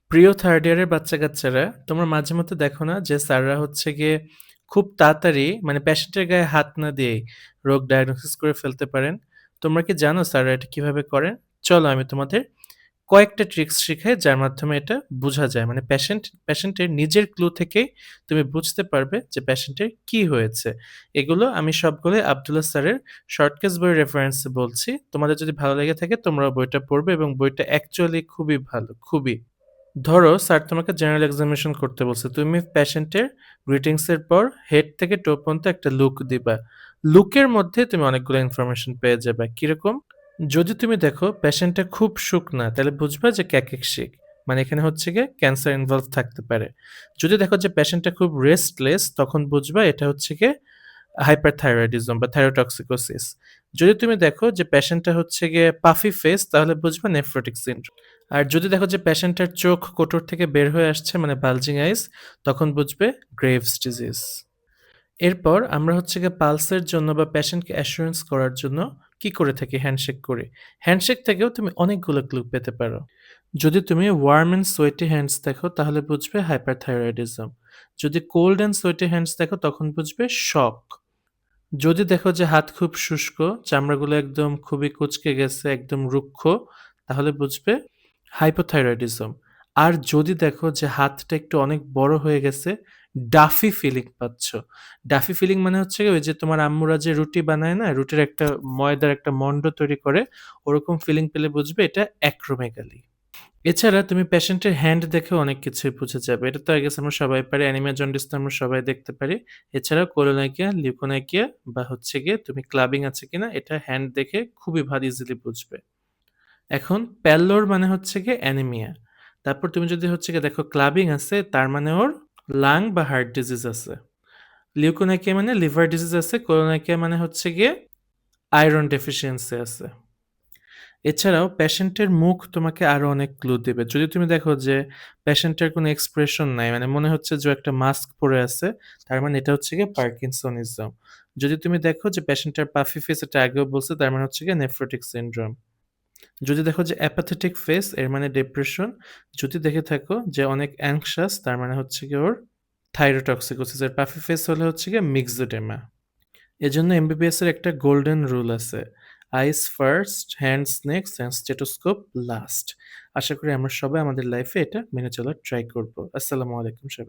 প্রিয় থার্ড ইয়ারের বাচ্চা-কাচ্চারা, তোমরা মাঝে মধ্যে দেখো না যে স্যাররা হচ্ছে গিয়ে খুব তাড়াতাড়ি মানে পেশেন্টের গায়ে হাত না দিয়েই রোগ ডায়াগনোসিস করে ফেলতে পারেন। তোমরা কি জানো স্যাররা এটা কিভাবে করেন? চলো আমি তোমাদের কয়েকটা ট্রিক্স শিখাই যার মাধ্যমে এটা বুঝা যায়। মানে পেশেন্টের নিজের ক্লু থেকেই তুমি বুঝতে পারবে যে পেশেন্টের কি হয়েছে। এগুলো আমি সবগুলোই আব্দুল্লাহ স্যারের শর্ট কেস বইয়ের রেফারেন্সে বলছি। তোমাদের যদি ভালো লেগে থাকে তোমরাও বইটা পড়বে এবং বইটা অ্যাকচুয়ালি খুবই ভালো, খুবই। ধরো স্যার তোমাকে জেনারেল এক্সামিনেশন করতে বলছে। তুমি পেশেন্টের গ্রিটিংস এর পর হেড থেকে টো পর্যন্ত একটা লুক দিবা। লুকের মধ্যে তুমি অনেকগুলো ইনফরমেশন পেয়ে যাবে। কিরকম? যদি তুমি দেখো পেশেন্টটা খুব শুকনা তাহলে বুঝবা যে ক্যাকেকশিক। মানে এখানে হচ্ছে গিয়ে ক্যান্সার ইনভলভ থাকতে পারে। যদি দেখো যে পেশেন্টটা খুব রেস্টলেস তখন বুঝবা এটা হচ্ছে গিয়ে হাইপারথাইরয়েডিজম বা থাইরোটক্সিকোসিস। যদি তুমি দেখো যে পেশেন্টটা হচ্ছে গিয়ে পাফি ফেস তাহলে বুঝবা নেফ্রোটিক সিনড্রোম। আর যদি দেখো যে পেশেন্টের চোখ কোটর থেকে বের হয়ে আসছে মানে বালজিং আইস তখন বুঝবে গ্রেভস ডিজিজ। এরপর আমরা হচ্ছে গিয়ে পালসের জন্য বা পেশেন্টকে অ্যাসুরেন্স করার জন্য কি করে থাকি? হ্যান্ডশেক করি। হ্যান্ডশেক থেকেও তুমি অনেকগুলো ক্লু পেতে পারো। যদি তুমি ওয়ার্ম অ্যান্ড সোয়েটি হ্যান্ডস দেখো তাহলে বুঝবে হাইপারথাইরয়েডিজম। যদি কোল্ড অ্যান্ড সোয়েটি হ্যান্ডস দেখো তখন বুঝবে শক। যদি দেখো যে হাত খুব শুষ্ক, চামড়াগুলো একদম খুবই কুঁচকে গেছে, একদম রুক্ষ, তাহলে বুঝবে হাইপোথাইরয়েডিজম। আর যদি দেখো যে হাতটা একটু অনেক বড় হয়ে গেছে, ডাফি ফিলিং পাচ্ছ। ডাফি ফিলিং মানে হচ্ছে গিয়ে ওই যে তোমার আম্মুরা যে রুটি বানায় না, রুটির একটা ময়দার একটা মণ্ড তৈরি করে, ওরকম ফিলিং পেলে বুঝবে এটা অ্যাক্রোমেগালি। এছাড়া তুমি পেশেন্টের হ্যান্ড দেখেও অনেক কিছুই বুঝে যাবে। এটা তো I গেস আমরা সবাই পারি। অ্যানিমিয়া জন্ডিস তো আমরা সবাই দেখতে পারি। এছাড়াও কোলোনাইকিয়া, লিউকোনাইকিয়া বা হচ্ছে গিয়ে তুমি ক্লাবিং আছে কিনা এটা হ্যান্ড দেখে খুবই ইজিলি বুঝবে। এখন প্যালোর মানে হচ্ছে গিয়ে অ্যানিমিয়া। তারপর তুমি যদি হচ্ছে গিয়ে দেখো ক্লাবিং আছে তার মানে ওর লাং বা হার্ট ডিজিজ আছে। লিউকোনাইকিয়া মানে লিভার ডিজিজ আছে। কোলোনাইকিয়া মানে হচ্ছে গিয়ে আয়রন ডেফিসিয়েন্সি আছে। এছাড়াও পেশেন্টের মুখ তোমাকে আরো অনেক ক্লু দিবে। যদি তুমি দেখো যে পেশেন্টের কোনো এক্সপ্রেশন নাই, মানে মনে হচ্ছে যে ও একটা মাস্ক পরে আছে, তার মানে এটা হচ্ছে গিয়ে পার্কিনসনিজম। যদি তুমি দেখো যে পেশেন্টের পাফি ফেস, এটা আগেও বলছি, তার মানে হচ্ছে গিয়ে নেফ্রোটিক সিনড্রোম। যদি দেখো যে অ্যাপাথেটিক ফেস, এর মানে ডিপ্রেশন। যদি দেখে থাকো যে অনেক অ্যাংশাস, তার মানে হচ্ছে গিয়ে ওর থাইরোটক্সিকোসিস। এর পাফি ফেস হলে হচ্ছে গিয়ে মিক্সোডেমা। এজন্য এমবিবিএস এর একটা গোল্ডেন রুল আছে। Eyes first, hands next and stethoscope last. আশা করি আমরা সবাই আমাদের লাইফে এটা মেনে চলার ট্রাই করব। আসসালামু আলাইকুম সবাই।